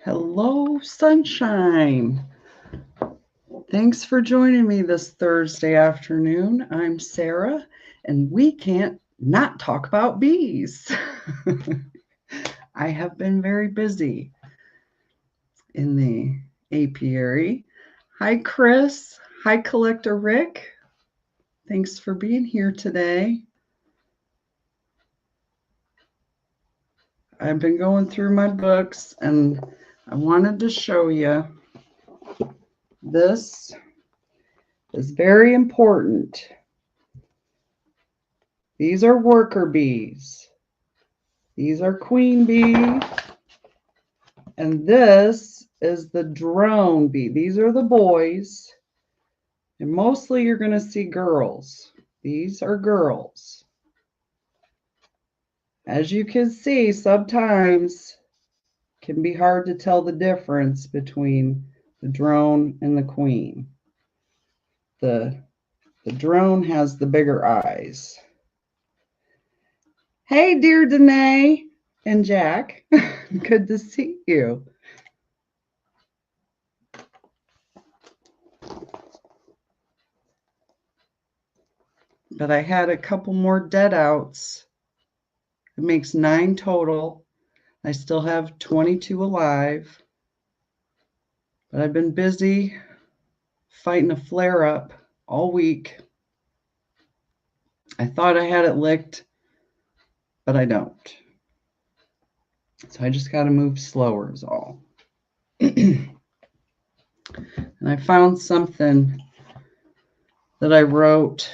Hello, sunshine. Thanks for joining me this Thursday afternoon. I'm Sarah, and we can't not talk about bees. I have been very busy in the apiary. Hi, Chris. Hi, Collector Rick. Thanks for being here today. I've been going through my books, and I wanted to show you this is very important. These are worker bees. These are queen bee. And this is the drone bee. These are the boys. And mostly you're going to see girls. These are girls. As you can see, sometimes it can be hard to tell the difference between the drone and the queen. The drone has the bigger eyes. Hey, dear Danae and Jack. Good to see you. But I had a couple more dead outs. It makes 9 total. I still have 22 alive. But I've been busy fighting a flare-up all week. I thought I had it licked, but I don't. So I just got to move slower is all. And I found something that I wrote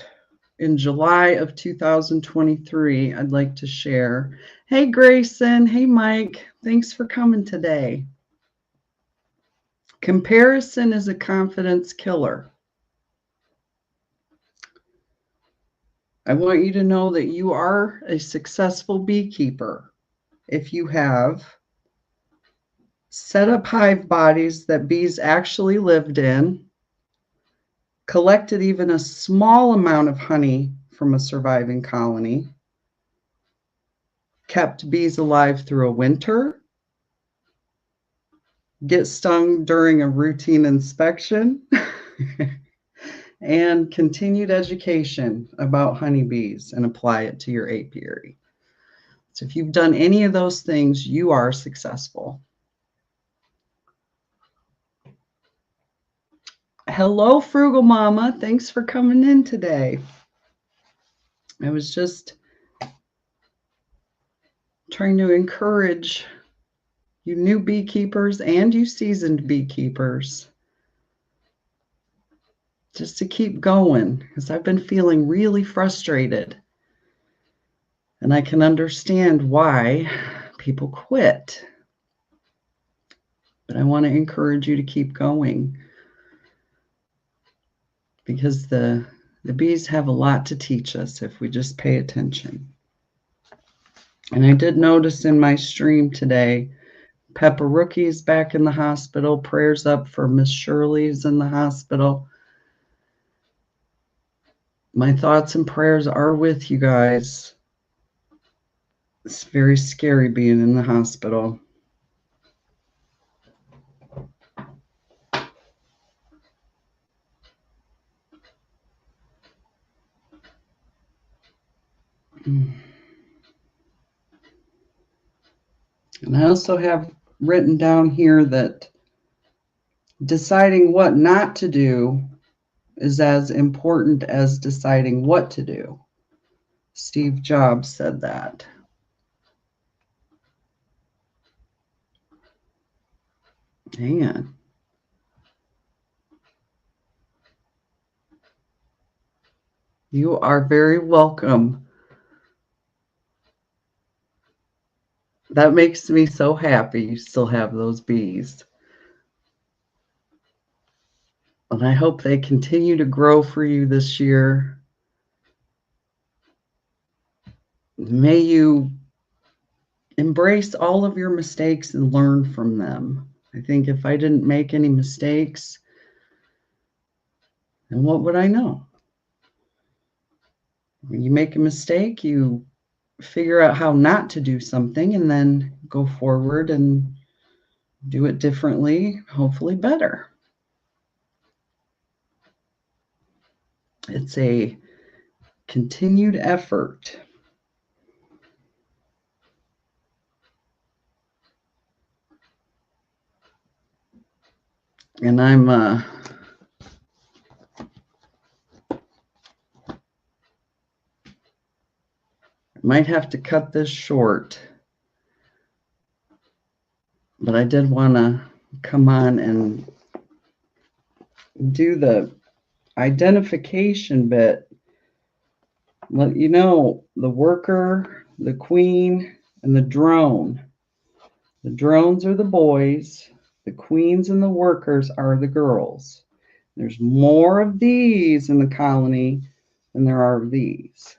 in July of 2023 I'd like to share. Hey, Grayson. Hey, Mike. Thanks for coming today. Comparison is a confidence killer. I want you to know that you are a successful beekeeper if you have set up hive bodies that bees actually lived in, collected even a small amount of honey from a surviving colony, kept bees alive through a winter, get stung during a routine inspection, and continued education about honeybees and apply it to your apiary. So if you've done any of those things, you are successful. Hello, Frugal Mama. Thanks for coming in today. I was just trying to encourage you new beekeepers and you seasoned beekeepers just to keep going, because I've been feeling really frustrated. And I can understand why people quit. But I want to encourage you to keep going, because the bees have a lot to teach us if we just pay attention. And I did notice in my stream today, Peppa Rookie's back in the hospital. Prayers up for Miss Shirley's in the hospital. My thoughts and prayers are with you guys. It's very scary being in the hospital. And I also have written down here that deciding what not to do is as important as deciding what to do. Steve Jobs said that. Hang on. You are very welcome. That makes me so happy you still have those bees. And I hope they continue to grow for you this year. May you embrace all of your mistakes and learn from them. I think if I didn't make any mistakes, then what would I know? When you make a mistake, you figure out how not to do something and then go forward and do it differently, hopefully better. It's a continued effort. And I'm might have to cut this short, but I did want to come on and do the identification bit. Let you know the worker, the queen, and the drone. The drones are the boys, the queens and the workers are the girls. There's more of these in the colony than there are of these.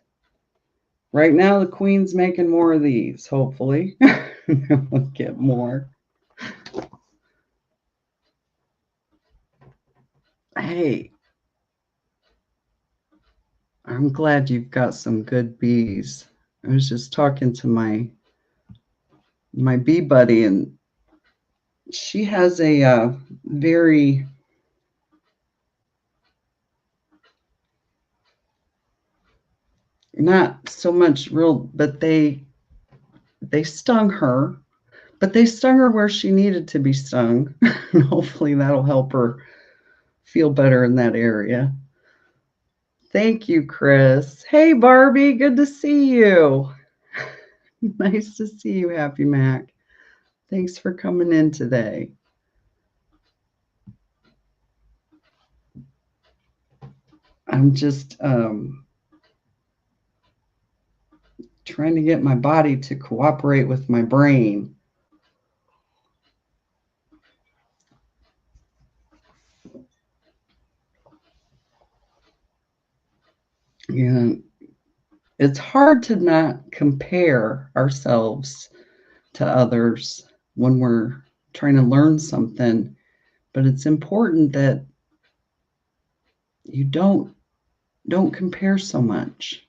Right now, the queen's making more of these, hopefully. We'll get more. Hey, I'm glad you've got some good bees. I was just talking to my bee buddy, and she has a very not so much real, but they stung her, but they stung her where she needed to be stung. Hopefully that'll help her feel better in that area. Thank you, Chris. Hey, Barbie, good to see you. Nice to see you, Happy Mac. Thanks for coming in today. I'm just trying to get my body to cooperate with my brain. And it's hard to not compare ourselves to others when we're trying to learn something, but it's important that you don't compare so much,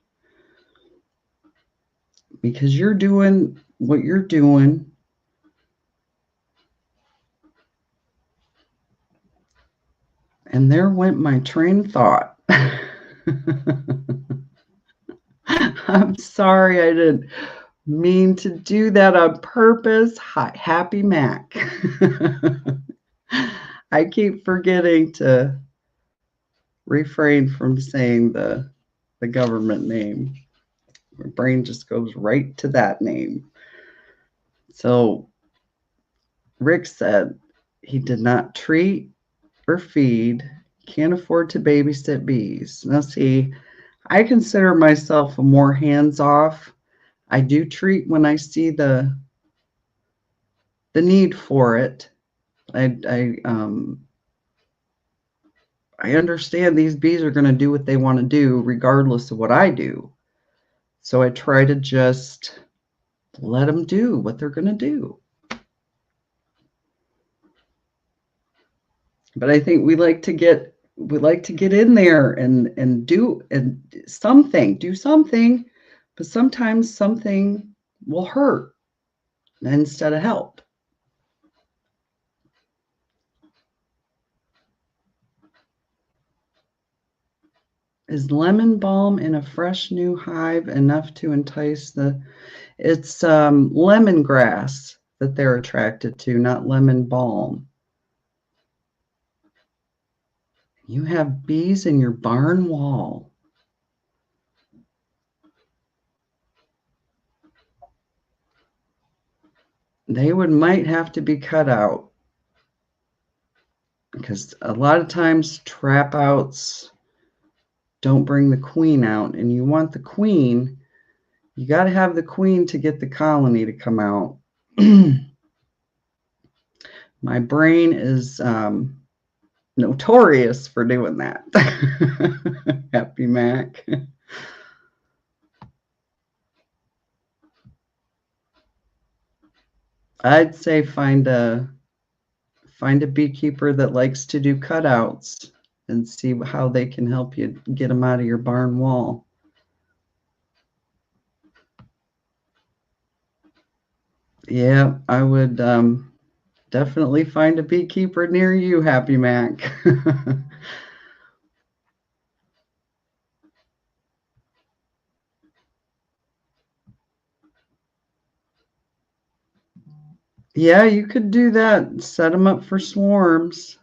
because you're doing what you're doing. And there went my train of thought. I'm sorry, I didn't mean to do that on purpose. Hi, Happy Mac. I keep forgetting to refrain from saying the government name. My brain just goes right to that name. So Rick said he did not treat or feed, can't afford to babysit bees. Now see, I consider myself a more hands-off. I do treat when I see the need for it. I understand these bees are going to do what they want to do regardless of what I do. So I try to just let them do what they're going to do. But I think we like to get in there and do something, but sometimes something will hurt instead of help. Is lemon balm in a fresh new hive enough to entice the... It's lemongrass that they're attracted to, not lemon balm. You have bees in your barn wall. They might have to be cut out, because a lot of times trap outs don't bring the queen out, and you want the queen. You got to have the queen to get the colony to come out. My brain is notorious for doing that. Happy Mac. I'd say find a beekeeper that likes to do cutouts and see how they can help you get them out of your barn wall. Yeah, I would Definitely find a beekeeper near you, Happy Mac. Yeah, you could do that. Set them up for swarms.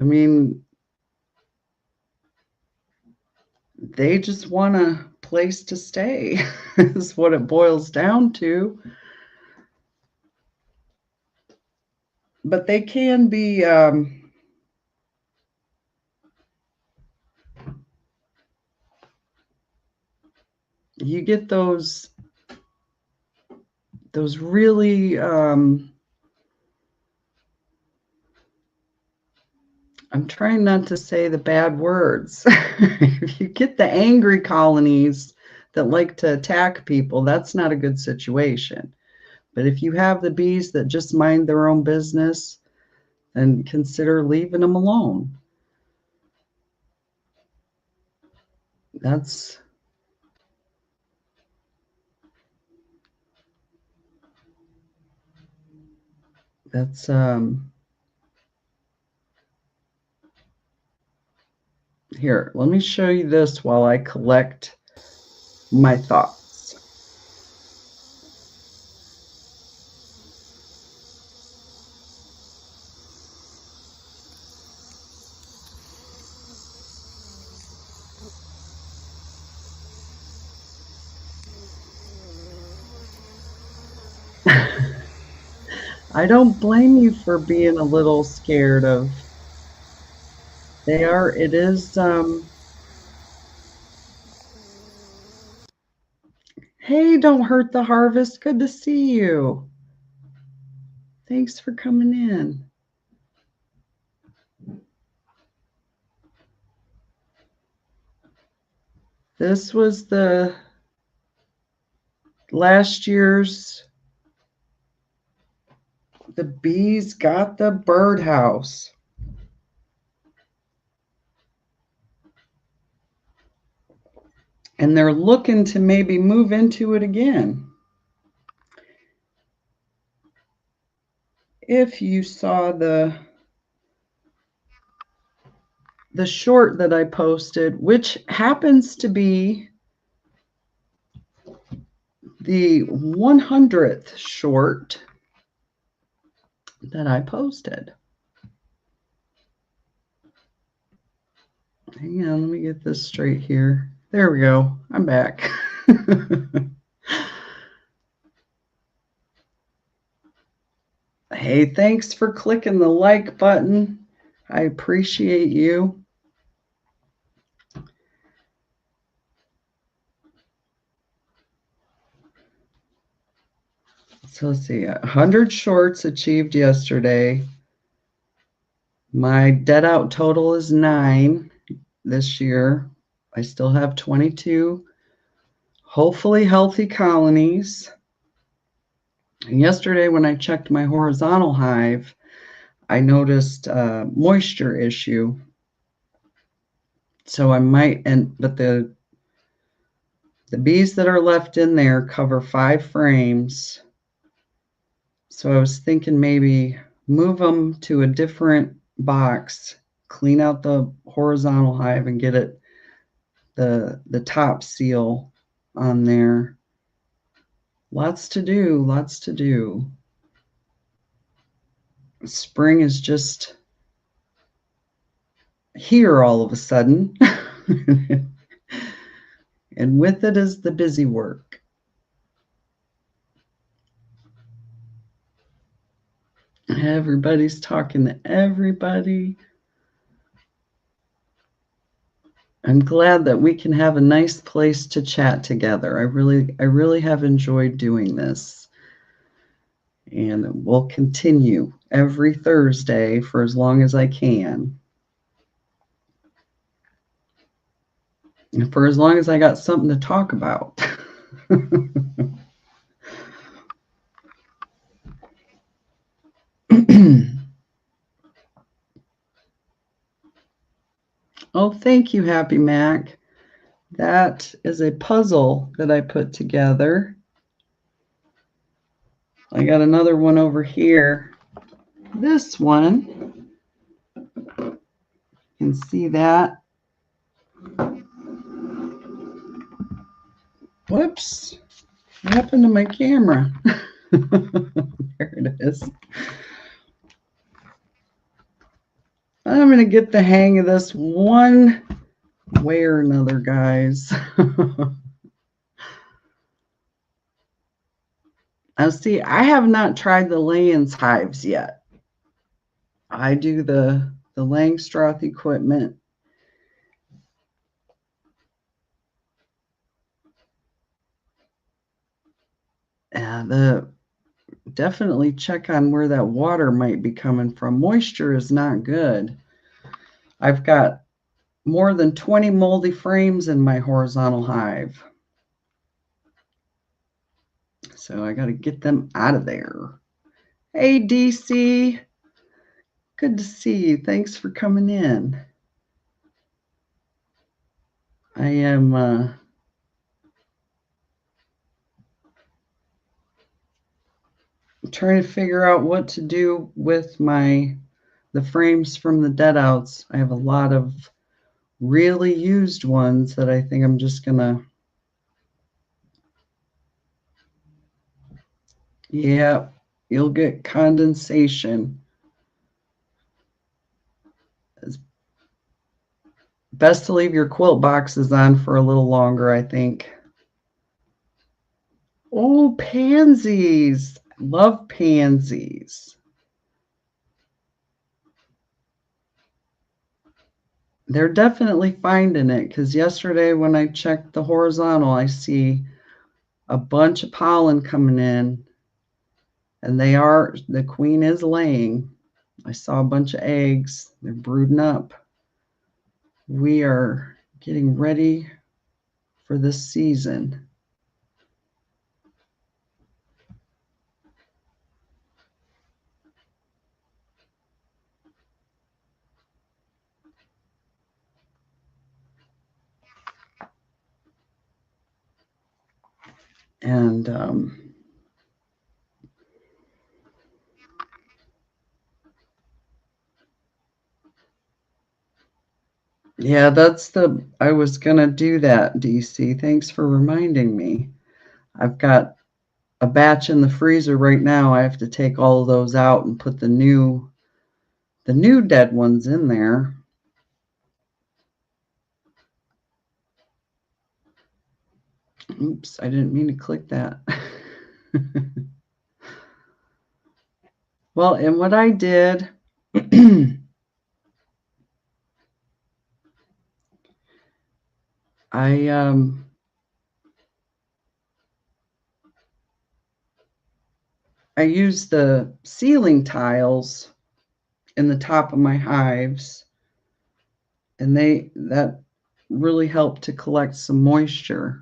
I mean, they just want a place to stay, is what it boils down to. But they can be, you get those really, I'm trying not to say the bad words. If you get the angry colonies that like to attack people, that's not a good situation. But if you have the bees that just mind their own business, then consider leaving them alone. That's here, let me show you this while I collect my thoughts. I don't blame you for being a little scared of. It is, hey, don't hurt the harvest. Good to see you. Thanks for coming in. This was the last year's, the bees got the birdhouse. And they're looking to maybe move into it again. If you saw the short that I posted, which happens to be the 100th short that I posted. Hang on, let me get this straight here. There we go. I'm back. Hey, thanks for clicking the like button. I appreciate you. So let's see, 100 shorts achieved yesterday. My dead out total is 9 this year. I still have 22 hopefully healthy colonies. And yesterday when I checked my horizontal hive, I noticed a moisture issue. So I might, but the bees that are left in there cover 5 frames. So I was thinking maybe move them to a different box, clean out the horizontal hive and get it the top seal on there. Lots to do, lots to do. Spring is just here all of a sudden. And with it is the busy work. Everybody's talking to everybody. I'm glad that we can have a nice place to chat together. I really have enjoyed doing this. And we'll continue every Thursday for as long as I can. And for as long as I got something to talk about. Oh, thank you, Happy Mac. That is a puzzle that I put together. I got another one over here this one, you can see that. Whoops, what happened to my camera? There it is. I'm going to get the hang of this one way or another, guys. Now, see, I have not tried the Layens hives yet. I do the Langstroth equipment. Definitely check on where that water might be coming from. Moisture is not good. I've got more than 20 moldy frames in my horizontal hive. So I got to get them out of there. Hey, DC. Good to see you. Thanks for coming in. I am trying to figure out what to do with the frames from the dead outs. I have a lot of really used ones that I think I'm just gonna, yeah, you'll get condensation. It's best to leave your quilt boxes on for a little longer, I think. Oh, pansies. Love pansies. They're definitely finding it, because yesterday when I checked the horizontal, I see a bunch of pollen coming in, and the queen is laying. I saw a bunch of eggs. They're brooding up. We are getting ready for this season. And yeah, I was going to do that, DC. Thanks for reminding me. I've got a batch in the freezer right now. I have to take all of those out and put the new dead ones in there. Oops, I didn't mean to click that. Well, and what I did, I used the ceiling tiles in the top of my hives, and that really helped to collect some moisture.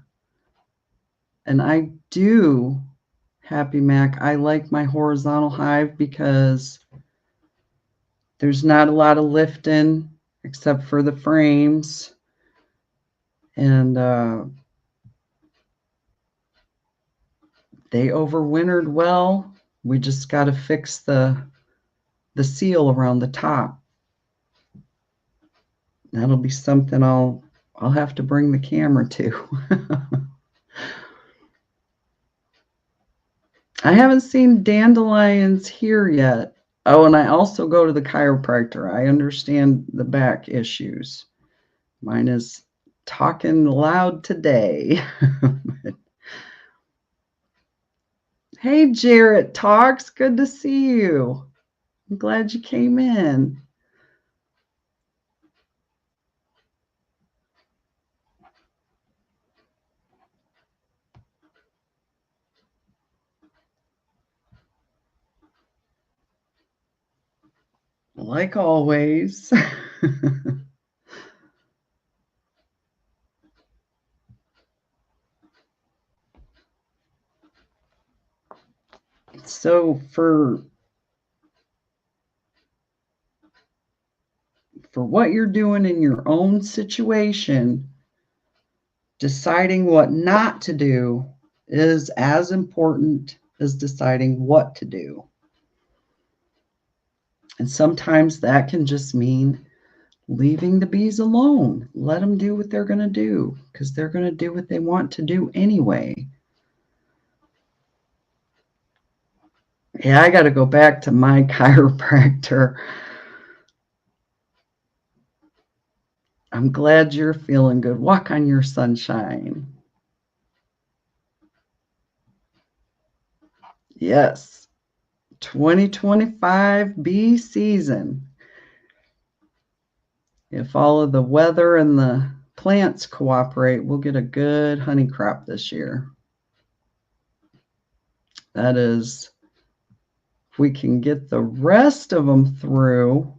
And I do, Happy Mac, I like my horizontal hive because there's not a lot of lifting except for the frames. And they overwintered well. We just got to fix the seal around the top. That'll be something I'll have to bring the camera to. I haven't seen dandelions here yet. Oh, and I also go to the chiropractor. I understand the back issues. Mine is talking loud today. Hey, Jarrett Talks. Good to see you. I'm glad you came in. Like always. So for what you're doing in your own situation, deciding what not to do is as important as deciding what to do. And sometimes that can just mean leaving the bees alone. Let them do what they're going to do because they're going to do what they want to do anyway. Yeah, I got to go back to my chiropractor. I'm glad you're feeling good. Walk on your sunshine. Yes, 2025 bee season. If all of the weather and the plants cooperate, we'll get a good honey crop this year. That is, if we can get the rest of them through.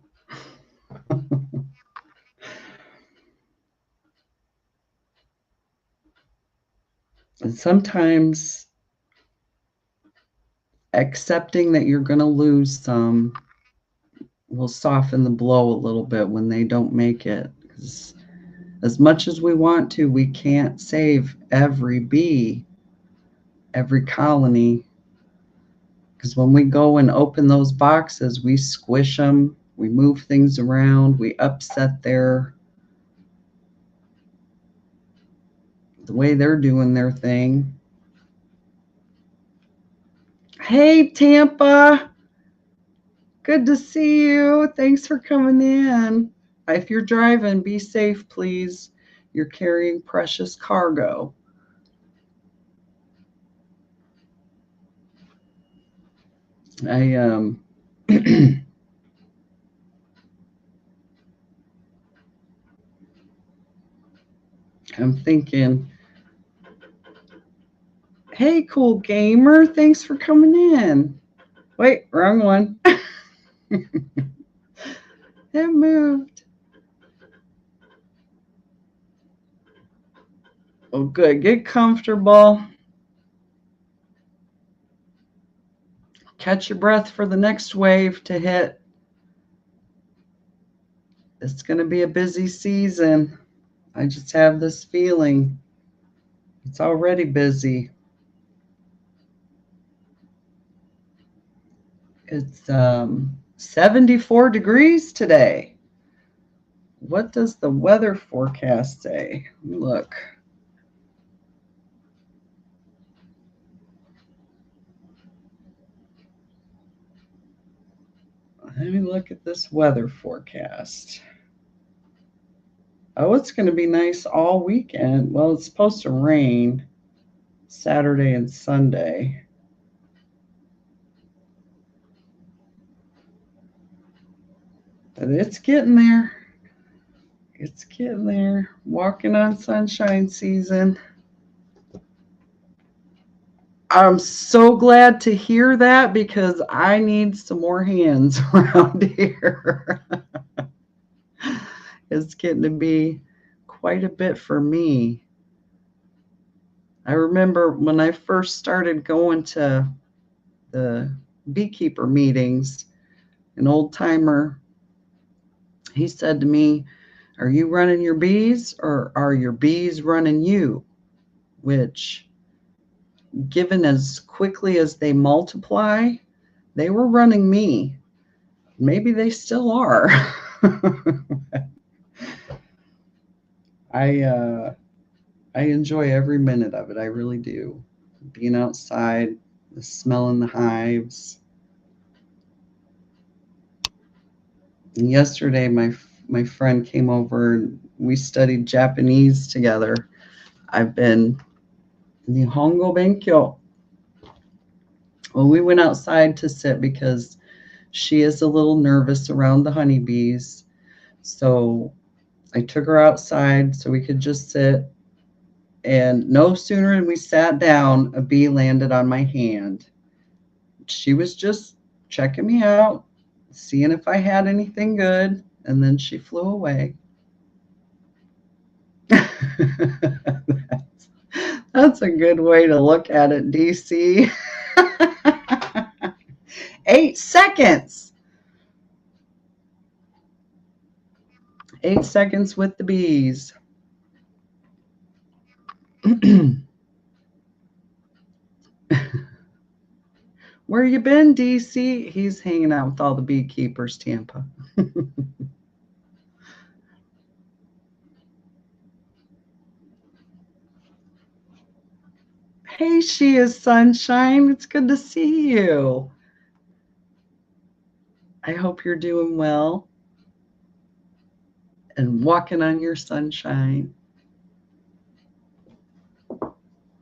And sometimes accepting that you're going to lose some will soften the blow a little bit when they don't make it. Because as much as we want to, we can't save every bee, every colony. Because when we go and open those boxes, we squish them, we move things around, we upset the way they're doing their thing. Hey, Tampa. Good to see you. Thanks for coming in. If you're driving, be safe, please. You're carrying precious cargo. I'm thinking, hey, cool gamer, thanks for coming in. Wait, wrong one. It moved. Oh, good. Get comfortable. Catch your breath for the next wave to hit. It's going to be a busy season. I just have this feeling. It's already busy. It's 74 degrees today. What does the weather forecast say? Look. Let me look at this weather forecast. Oh, it's going to be nice all weekend. Well, it's supposed to rain Saturday and Sunday. But it's getting there. It's getting there. Walking on sunshine season. I'm so glad to hear that because I need some more hands around here. It's getting to be quite a bit for me. I remember when I first started going to the beekeeper meetings, an old timer, he said to me, "Are you running your bees or are your bees running you?" Which, given as quickly as they multiply, they were running me. Maybe they still are. I enjoy every minute of it. I really do. Being outside, the smell in the hives. And yesterday, my friend came over and we studied Japanese together. I've been Nihongo Benkyo. Well, we went outside to sit because she is a little nervous around the honeybees. So I took her outside so we could just sit. And no sooner than we sat down, a bee landed on my hand. She was just checking me out, seeing if I had anything good, and then she flew away. That's a good way to look at it, DC. 8 seconds. 8 seconds with the bees. Where you been, DC? He's hanging out with all the beekeepers, Tampa. Hey, she is Sunshine. It's good to see you. I hope you're doing well and walking on your sunshine.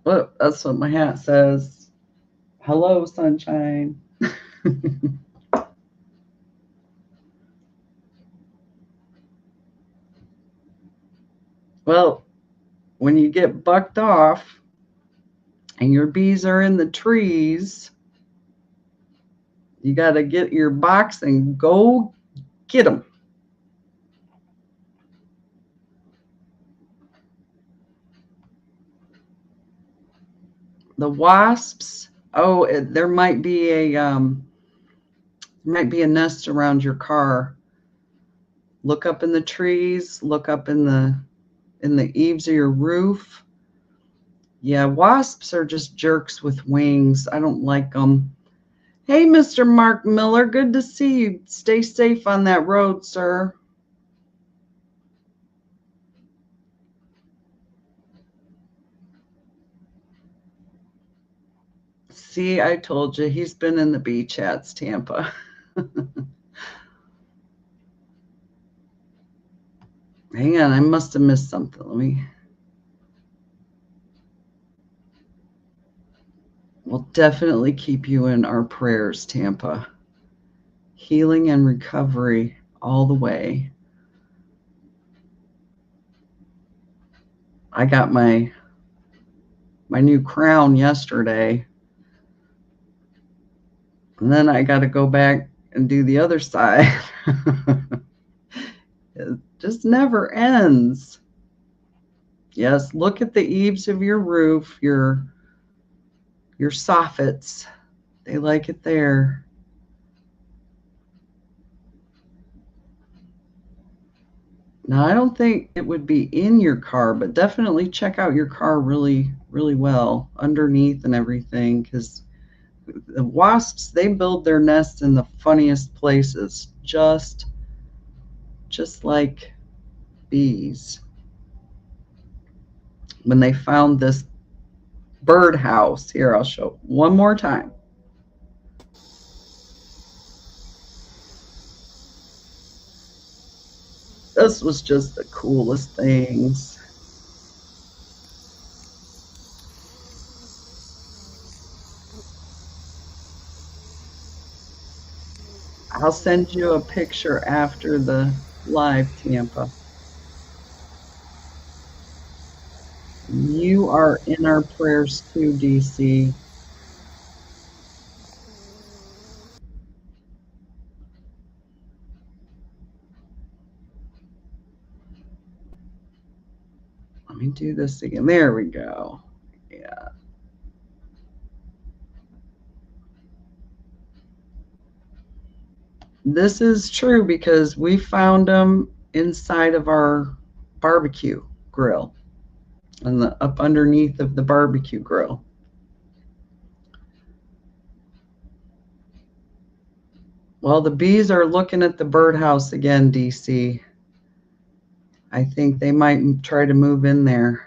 Well, that's what my hat says. Hello, sunshine. Well, when you get bucked off and your bees are in the trees, you got to get your box and go get them. The wasps, oh, there might be a nest around your car. Look up in the trees, look up in the eaves of your roof. Yeah, wasps are just jerks with wings. I don't like them. Hey, Mr. Mark Miller, good to see you. Stay safe on that road, sir. See, I told you, he's been in the bee chats, Tampa. Hang on, I must have missed something. Let me. We'll definitely keep you in our prayers, Tampa. Healing and recovery all the way. I got my new crown yesterday. And then I got to go back and do the other side. It just never ends. Yes, look at the eaves of your roof, your soffits. They like it there. Now, I don't think it would be in your car, but definitely check out your car really, really well underneath and everything, because the wasps, they build their nests in the funniest places, just like bees. When they found this birdhouse, here, I'll show one more time. This was just the coolest things. I'll send you a picture after the live, Tampa. You are in our prayers too, DC. Let me do this again. There we go. Yeah. This is true because we found them inside of our barbecue grill and up underneath of the barbecue grill. Well, the bees are looking at the birdhouse again, DC. I think they might try to move in there.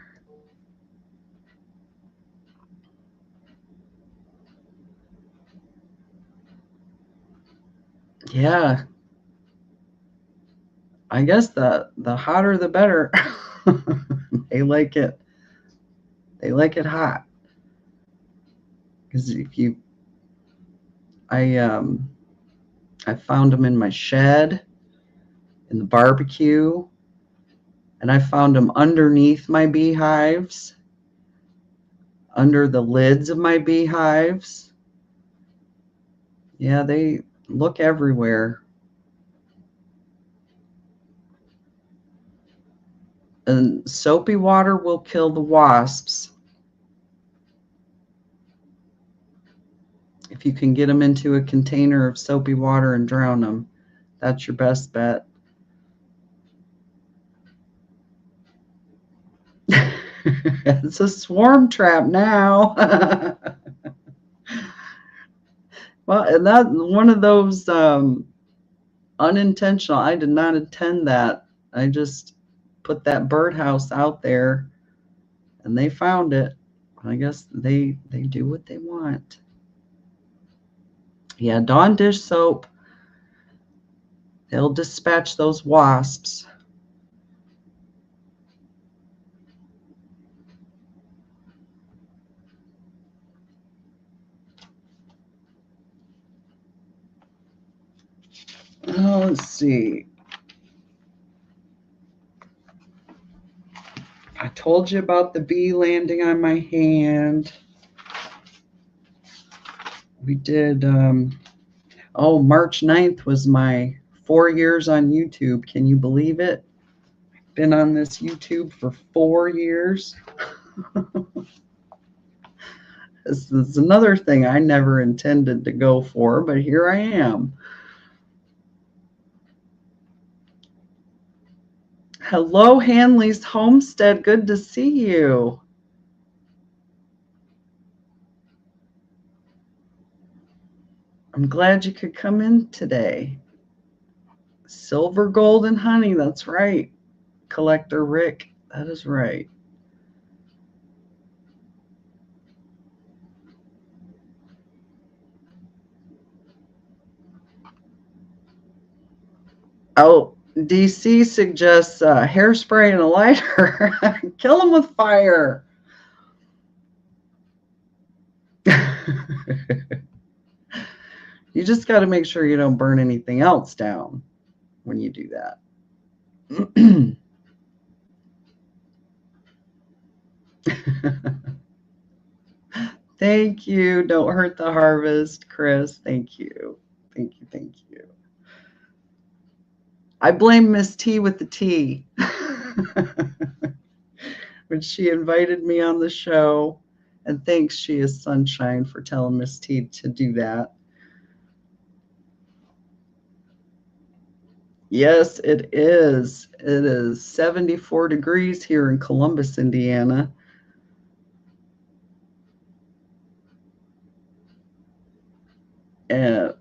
Yeah. I guess the hotter the better. They like it. They like it hot. Because I found them in my shed, in the barbecue, and I found them underneath my beehives, under the lids of my beehives. Yeah, they look everywhere. And soapy water will kill the wasps. If you can get them into a container of soapy water and drown them, that's your best bet. It's a swarm trap now. Well, and that one of those unintentional. I did not intend that. I just put that birdhouse out there, and they found it. I guess they do what they want. Yeah, Dawn dish soap. They'll dispatch those wasps. Oh, let's see. I told you about the bee landing on my hand. We did, March 9th was my 4 years on YouTube. Can you believe it? Been on this YouTube for 4 years. This is another thing I never intended to go for, but here I am. Hello, Hanley's Homestead. Good to see you. I'm glad you could come in today. Silver, gold, and honey. That's right. Collector Rick. That is right. Oh, DC suggests hairspray and a lighter. Kill them with fire. You just got to make sure you don't burn anything else down when you do that. Thank you. Don't hurt the harvest, Chris. Thank you. Thank you. Thank you. I blame Miss T with the T. When she invited me on the show, and thanks, she is Sunshine, for telling Miss T to do that. Yes, it is. It is 74 degrees here in Columbus, Indiana. And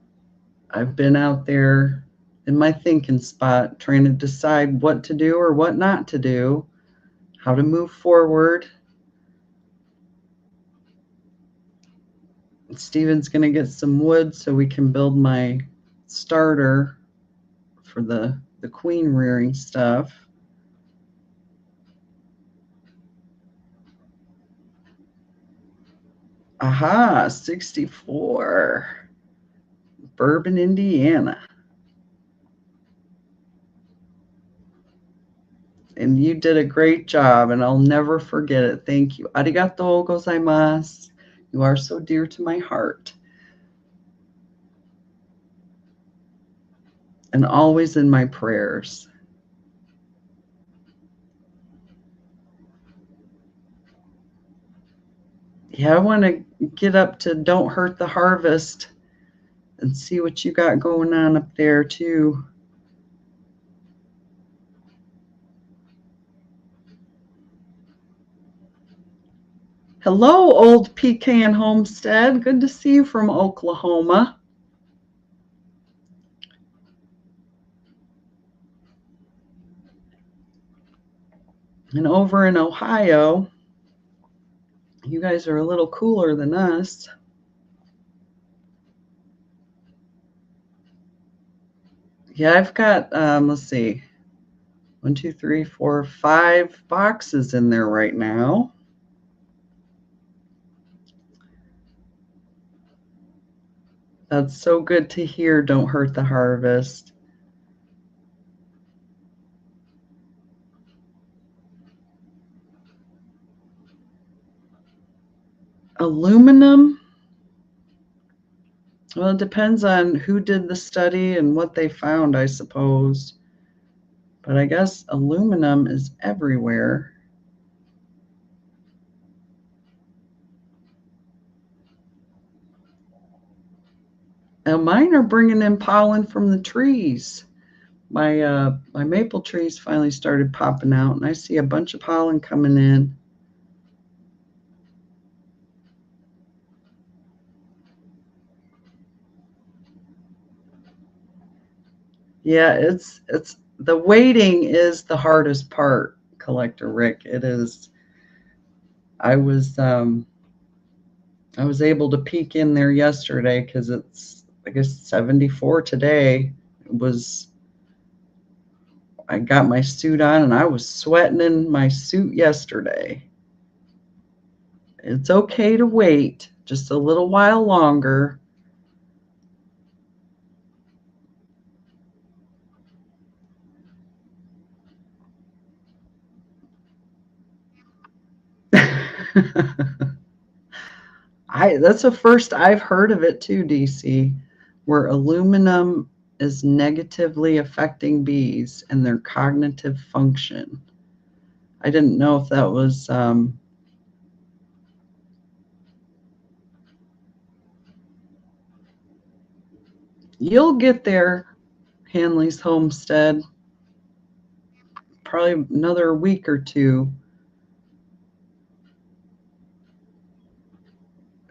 I've been out there in my thinking spot trying to decide what to do or what not to do, how to move forward. Steven's going to get some wood so we can build my starter for the queen rearing stuff. Aha, 64. Bourbon, Indiana. And you did a great job, and I'll never forget it. Thank you. Arigato gozaimasu. You are so dear to my heart. And always in my prayers. Yeah, I want to get up to Don't Hurt the Harvest and see what you got going on up there, too. Hello, old Pecan Homestead. Good to see you from Oklahoma. And over in Ohio, you guys are a little cooler than us. Yeah, I've got, let's see, 1, 2, 3, 4, 5 boxes in there right now. That's so good to hear. Don't hurt the harvest. Aluminum? Well, it depends on who did the study and what they found, I suppose. But I guess aluminum is everywhere. Now mine are bringing in pollen from the trees. My maple trees finally started popping out, and I see a bunch of pollen coming in. Yeah, it's the waiting is the hardest part, Collector Rick. It is. I was um I was able to peek in there yesterday because it's, I guess, 74 today. It was, I got my suit on and I was sweating in my suit yesterday. It's okay to wait just a little while longer. That's the first I've heard of it too, DC, where aluminum is negatively affecting bees and their cognitive function. I didn't know if that was you'll get there, Hanley's Homestead. Probably another week or two.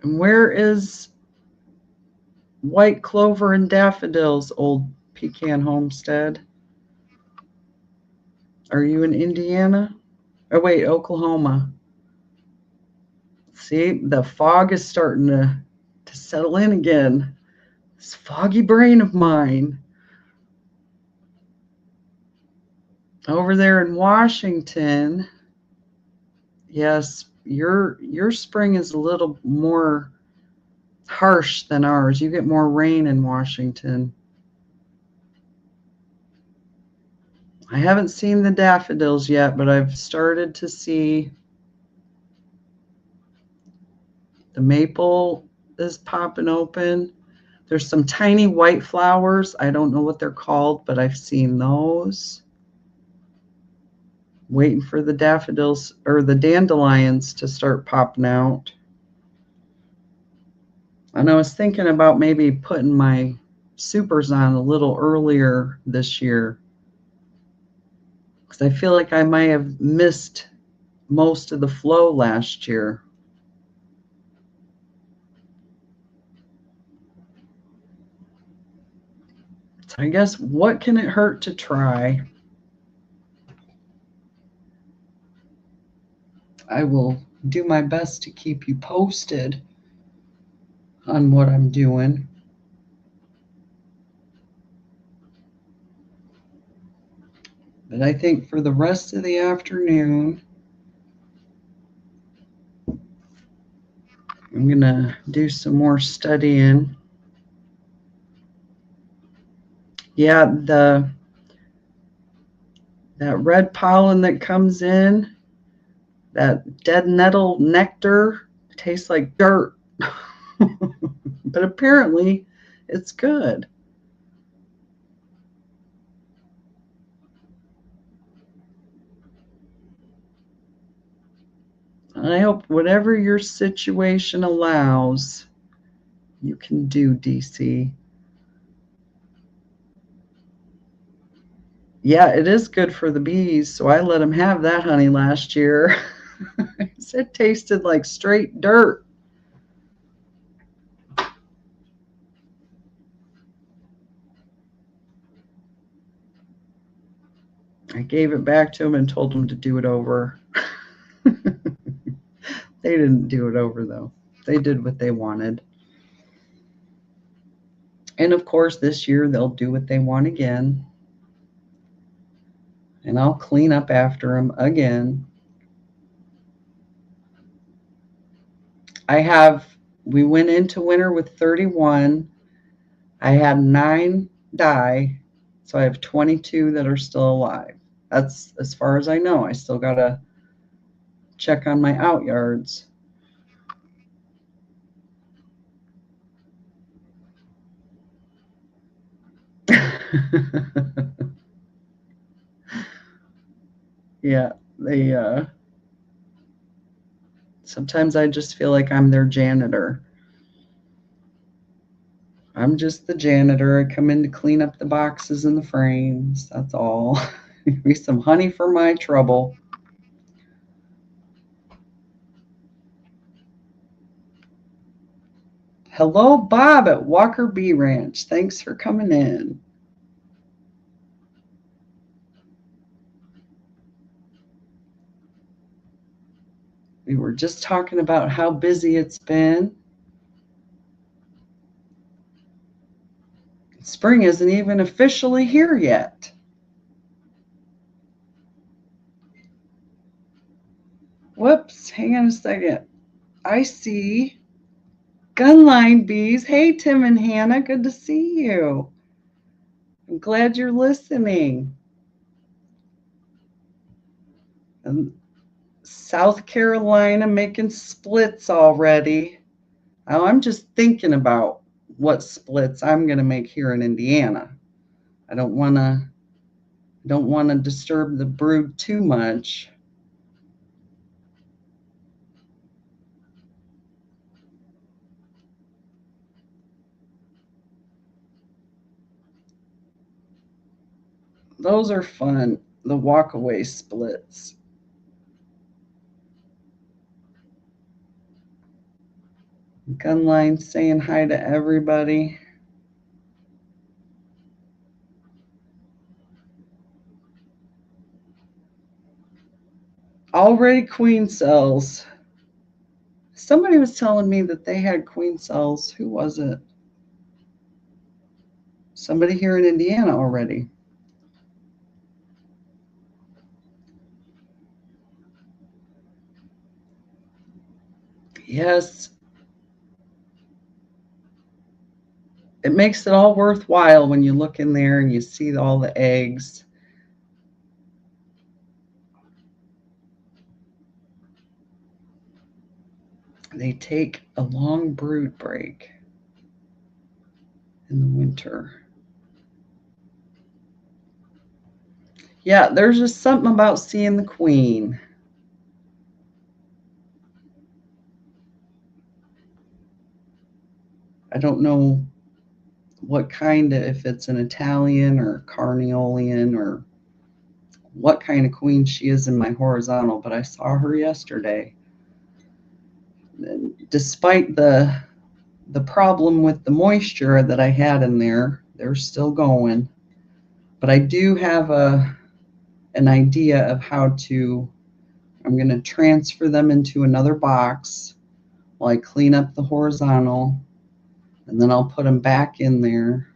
And where is White Clover and Daffodils, old Pecan Homestead? Are you in Indiana? Oh, wait, Oklahoma. See, the fog is starting to settle in again. This foggy brain of mine. Over there in Washington, yes, your spring is a little more harsh than ours. You get more rain in Washington. I haven't seen the daffodils yet, but I've started to see the maple is popping open. There's some tiny white flowers. I don't know what they're called, but I've seen those. Waiting for the daffodils or the dandelions to start popping out. And I was thinking about maybe putting my supers on a little earlier this year because I feel like I might have missed most of the flow last year. So I guess what can it hurt to try? I will do my best to keep you posted on what I'm doing. But I think for the rest of the afternoon, I'm going to do some more studying. Yeah, that red pollen that comes in, that dead nettle nectar, tastes like dirt. But apparently it's good. And I hope whatever your situation allows, you can do, DC. Yeah, it is good for the bees, so I let them have that honey last year. It tasted like straight dirt. I gave it back to them and told them to do it over. They didn't do it over, though. They did what they wanted. And of course, this year they'll do what they want again. And I'll clean up after them again. We went into winter with 31. I had 9 die, so I have 22 that are still alive. That's as far as I know. I still got to check on my out yards. Yeah, sometimes I just feel like I'm their janitor. I'm just the janitor. I come in to clean up the boxes and the frames. That's all. Give me some honey for my trouble. Hello, Bob at Walker Bee Ranch. Thanks for coming in. We were just talking about how busy it's been. Spring isn't even officially here yet. Whoops, hang on a second. I see Gunline Bees. Hey, Tim and Hannah, good to see you. I'm glad you're listening. South Carolina making splits already. Oh, I'm just thinking about what splits I'm going to make here in Indiana. I don't want to disturb the brood too much. Those are fun, the walkaway splits. Gunline saying hi to everybody. Already queen cells. Somebody was telling me that they had queen cells. Who was it? Somebody here in Indiana already. Yes. It makes it all worthwhile when you look in there and you see all the eggs. They take a long brood break in the winter. Yeah, there's just something about seeing the queen. I don't know what kind of, if it's an Italian or Carniolan or what kind of queen she is in my horizontal, but I saw her yesterday. And despite the problem with the moisture that I had in there, they're still going. But I do have an idea of how to, I'm going to transfer them into another box while I clean up the horizontal, and then I'll put them back in there.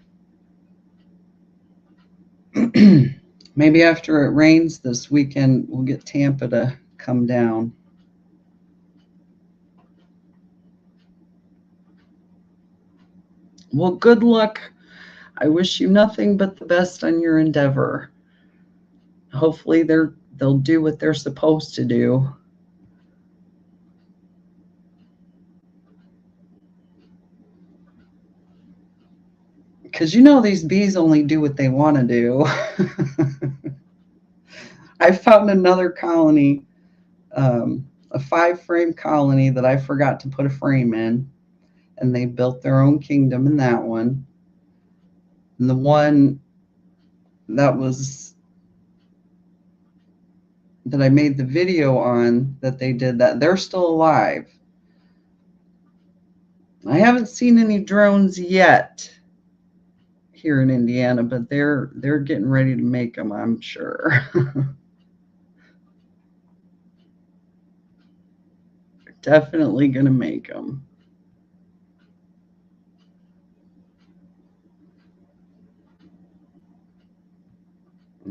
Maybe after it rains this weekend, we'll get Tampa to come down. Well, good luck. I wish you nothing but the best on your endeavor. Hopefully they'll do what they're supposed to do. Because these bees only do what they want to do. I found another colony, a 5-frame colony that I forgot to put a frame in, and they built their own kingdom in that one. And the one that I made the video on that they did that, they're still alive. I haven't seen any drones yet here in Indiana, but they're getting ready to make them, I'm sure. Definitely going to make them.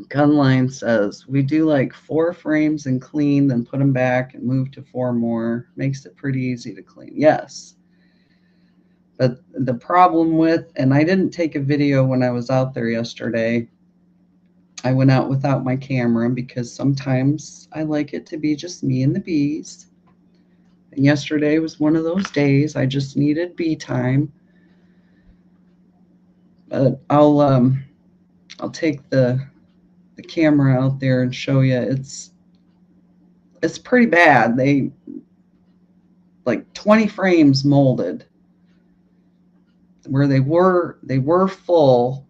Gunline says, we do like 4 frames and clean, then put them back and move to 4 more. Makes it pretty easy to clean. Yes. But the problem with, and I didn't take a video when I was out there yesterday. I went out without my camera because sometimes I like it to be just me and the bees. And yesterday was one of those days. I just needed bee time. But I'll take the camera out there and show you. It's pretty bad. They like 20 frames molded where they were full,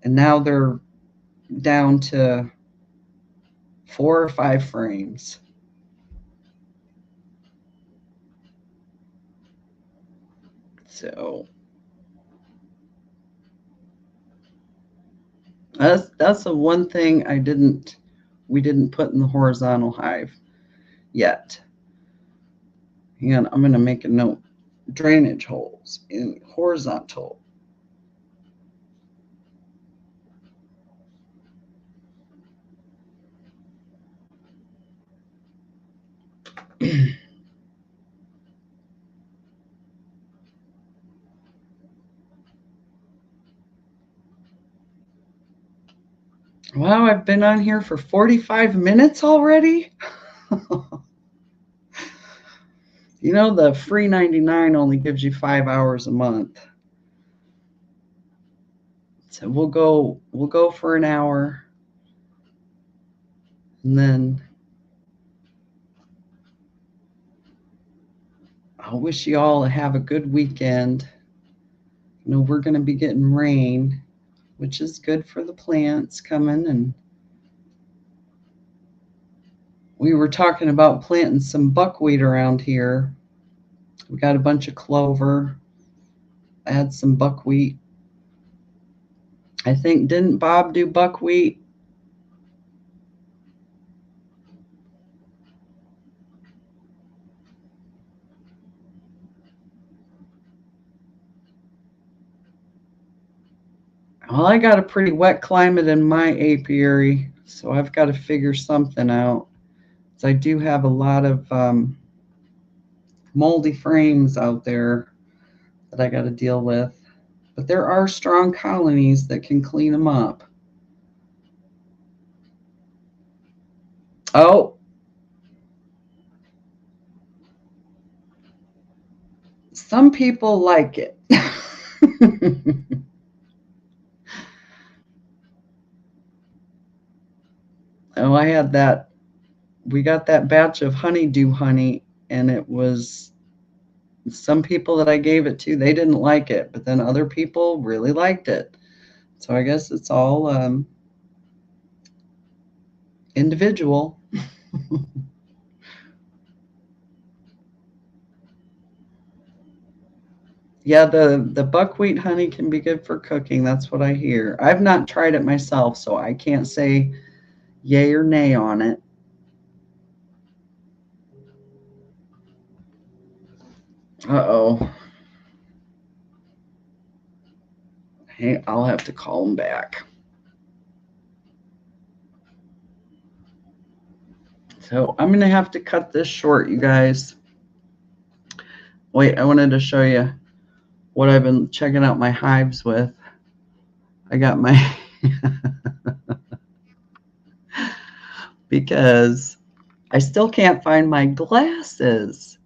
and now they're down to 4 or 5 frames. So that's the one thing we didn't put in the horizontal hive yet. And I'm going to make a note. Drainage holes in horizontal. Wow, I've been on here for 45 minutes already. You know, the free 99 only gives you 5 hours a month. So we'll go for an hour. And then I wish you all have a good weekend. You know, we're going to be getting rain, which is good for the plants coming. And we were talking about planting some buckwheat around here. We got a bunch of clover. I had some buckwheat. I think, didn't Bob do buckwheat? Well, I got a pretty wet climate in my apiary, so I've got to figure something out. So I do have a lot of moldy frames out there that I got to deal with. But there are strong colonies that can clean them up. Oh, some people like it. Oh, I had that. We got that batch of honeydew honey, and it was some people that I gave it to, they didn't like it, but then other people really liked it. So I guess it's all individual. Yeah, the buckwheat honey can be good for cooking. That's what I hear. I've not tried it myself, so I can't say yay or nay on it. Uh-oh. Hey, I'll have to call him back. So I'm going to have to cut this short, you guys. Wait, I wanted to show you what I've been checking out my hives with. I got my because I still can't find my glasses.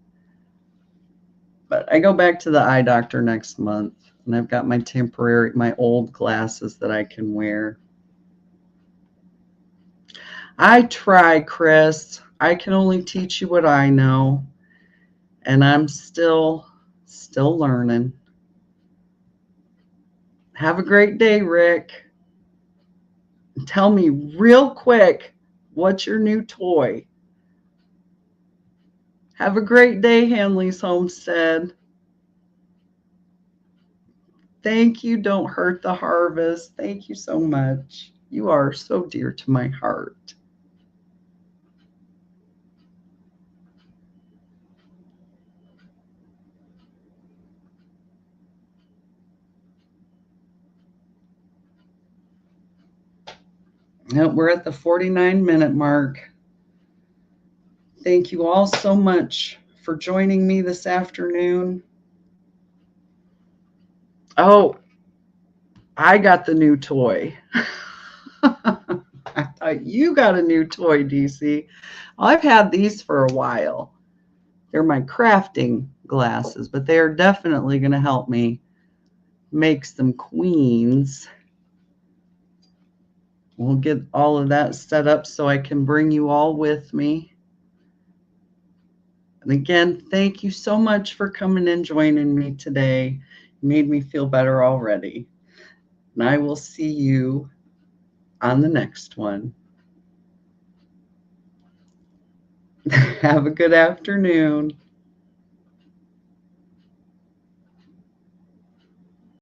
But I go back to the eye doctor next month, and I've got my old glasses that I can wear. I try, Chris. I can only teach you what I know, and I'm still learning. Have a great day, Rick. Tell me real quick, what's your new toy? Have a great day, Hanley's Homestead. Thank you. Don't hurt the harvest. Thank you so much. You are so dear to my heart. Yep, we're at the 49-minute mark. Thank you all so much for joining me this afternoon. Oh, I got the new toy. I thought you got a new toy, DC. I've had these for a while. They're my crafting glasses, but they are definitely going to help me make some queens. We'll get all of that set up so I can bring you all with me. And again, thank you so much for coming and joining me today. You made me feel better already. And I will see you on the next one. Have a good afternoon.